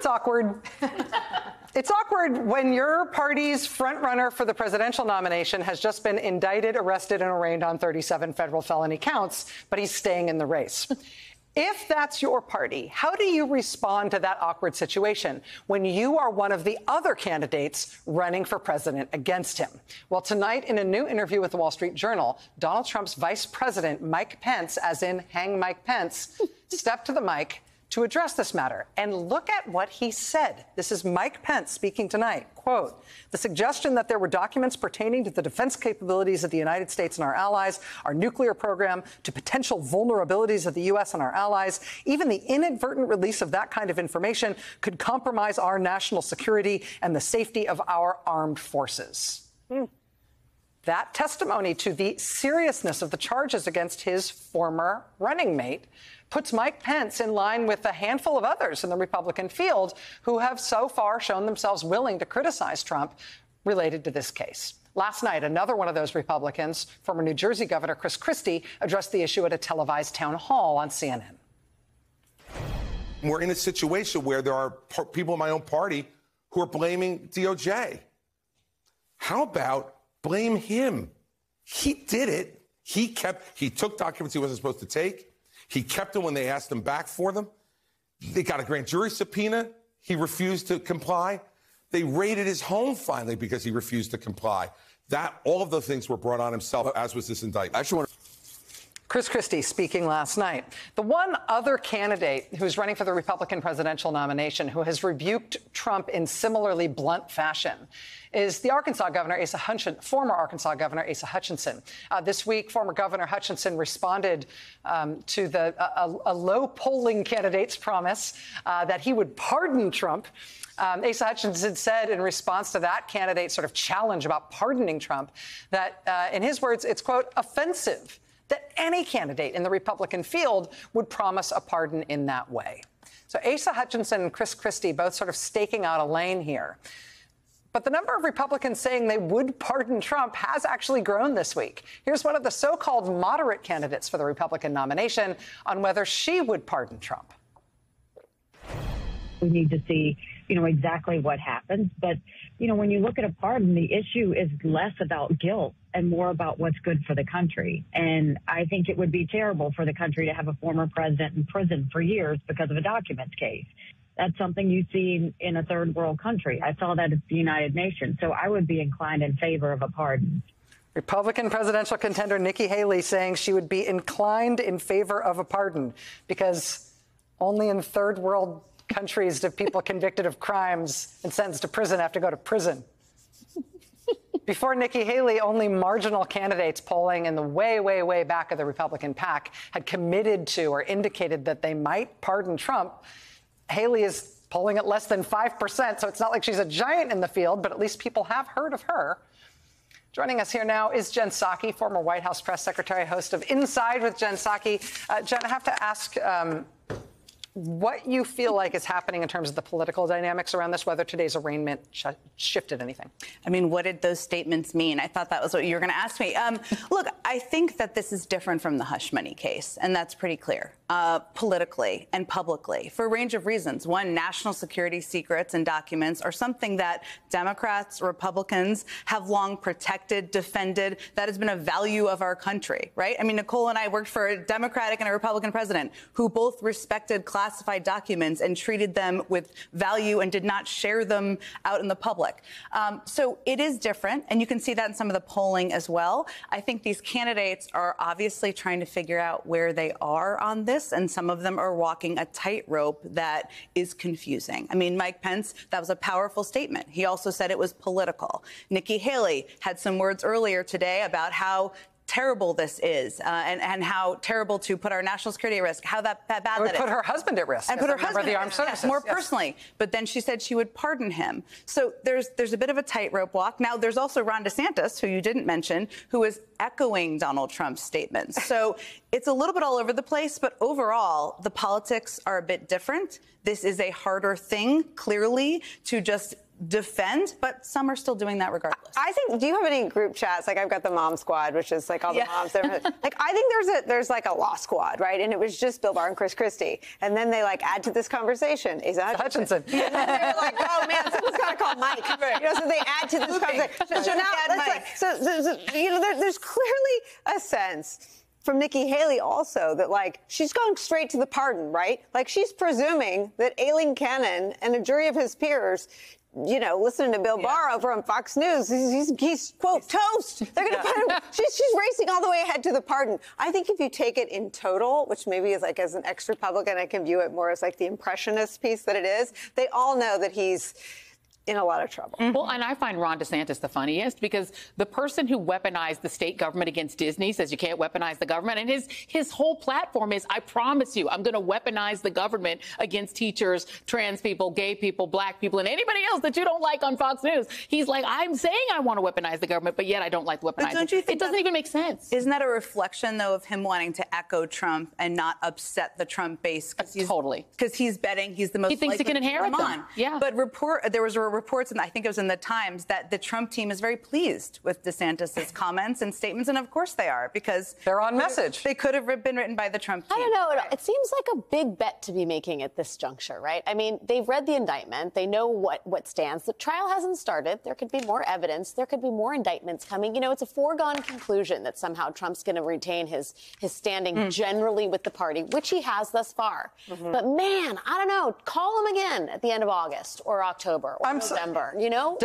it's awkward. It's awkward when your party's frontrunner for the presidential nomination has just been indicted, arrested, and arraigned on 37 federal felony counts, but he's staying in the race. If that's your party, how do you respond to that awkward situation when you are one of the other candidates running for president against him? Well, tonight, in a new interview with the Wall Street Journal, Donald Trump's vice president, Mike Pence, as in hang Mike Pence, stepped to the mic to address this matter. And look at what he said. This is Mike Pence speaking tonight. Quote, the suggestion that there were documents pertaining to the defense capabilities of the United States and our allies, our nuclear program, to potential vulnerabilities of the U.S. and our allies, even the inadvertent release of that kind of information could compromise our national security and the safety of our armed forces. That testimony to the seriousness of the charges against his former running mate puts Mike Pence in line with a handful of others in the Republican field who have so far shown themselves willing to criticize Trump related to this case. Last night, another one of those Republicans, former New Jersey Governor Chris Christie, addressed the issue at a televised town hall on CNN. We're in a situation where there are people in my own party who are blaming DOJ. How about blame him? He did it. He took documents he wasn't supposed to take. He kept them when they asked him back for them. They got a grand jury subpoena. He refused to comply. They raided his home finally because he refused to comply. All of those things were brought on himself, as was this indictment. Chris Christie speaking last night. The one other candidate who's running for the Republican presidential nomination who has rebuked Trump in similarly blunt fashion is the Arkansas governor, former Arkansas Governor Asa Hutchinson. This week, former Governor Hutchinson responded to a low polling candidate's promise that he would pardon Trump. Asa Hutchinson said in response to that candidate's sort of challenge about pardoning Trump that, in his words, it's, quote, offensive that any candidate in the Republican field would promise a pardon in that way. So Asa Hutchinson and Chris Christie both sort of staking out a lane here. But the number of Republicans saying they would pardon Trump has actually grown this week. Here's one of the so-called moderate candidates for the Republican nomination on whether she would pardon Trump. We need to see, exactly what happens. But, when you look at a pardon, the issue is less about guilt and more about what's good for the country. And I think it would be terrible for the country to have a former president in prison for years because of a documents case. That's something you see in a third world country. I saw that at the United Nations. So I would be inclined in favor of a pardon. Republican presidential contender Nikki Haley saying she would be inclined in favor of a pardon because only in third world countries do people convicted of crimes and sentenced to prison have to go to prison. Before Nikki Haley, only marginal candidates polling in the way, way, way back of the Republican pack had committed to or indicated that they might pardon Trump. Haley is polling at less than 5%, so it's not like she's a giant in the field, but at least people have heard of her. Joining us here now is Jen Psaki, former White House press secretary, host of Inside with Jen Psaki. Jen, I have to ask what you feel like is happening in terms of the political dynamics around this, whether today's arraignment shifted anything. I mean, what did those statements mean? I thought that was what you were going to ask me. Look, I think that this is different from the hush money case, and that's pretty clear, politically and publicly, for a range of reasons. One, national security secrets and documents are something that Democrats, Republicans have long protected, defended. That has been a value of our country, right? I mean, Nicole and I worked for a Democratic and a Republican president who both respected classified documents and treated them with value and did not share them out in the public. So it is different, and you can see that in some of the polling as well. I think these candidates are obviously trying to figure out where they are on this, and some of them are walking a tightrope that is confusing. I mean, Mike Pence, that was a powerful statement. He also said it was political. Nikki Haley had some words earlier today about how terrible this is and how terrible to put our national security at risk, how bad that is. Put her husband at risk. And put her husband at risk. Yes, more personally. But then she said she would pardon him. So there's a bit of a tightrope walk. Now, there's also Ron DeSantis, who you didn't mention, who is echoing Donald Trump's statements. So it's a little bit all over the place. But overall, the politics are a bit different. This is a harder thing, clearly, to just defend, but some are still doing that regardless. I think, do you have any group chats? Like I've got the mom squad, which is like all the moms. Like I think there's like a law squad, right? And it was just Bill Barr and Chris Christie. And then they like add to this conversation Asa Hutchinson. And then they were like, oh man, someone's got to call Mike. You know, so they add to this conversation. So now, you know, there's clearly a sense from Nikki Haley also that, like, she's going straight to the pardon, right? Like, she's presuming that Aileen Cannon and a jury of his peers, you know, listening to Bill Barr over on Fox News, he's quote, toast. They're going to put him, she's racing all the way ahead to the pardon. I think if you take it in total, which maybe is like as an ex-Republican, I can view it more as like the impressionist piece that it is, they all know that he's in a lot of trouble. Well, and I find Ron DeSantis the funniest because the person who weaponized the state government against Disney says you can't weaponize the government. And his whole platform is, I promise you, I'm going to weaponize the government against teachers, trans people, gay people, black people, and anybody else that you don't like on Fox News. He's like, I'm saying I want to weaponize the government, but yet I don't like weaponizing. But don't you think it doesn't even make sense? Isn't that a reflection, though, of him wanting to echo Trump and not upset the Trump base? Totally. Because he's betting he's the most He thinks he can inherit them. Yeah. But there was reports, and I think it was in the Times, that the Trump team is very pleased with DeSantis' comments and statements, and of course they are, because they're on message. They could have been written by the Trump team. I don't know. It seems like a big bet to be making at this juncture, right? I mean, they've read the indictment. They know what stands. The trial hasn't started. There could be more evidence. There could be more indictments coming. You know, it's a foregone conclusion that somehow Trump's going to retain his standing generally with the party, which he has thus far. But man, I don't know. Call him again at the end of August or October or November, you know?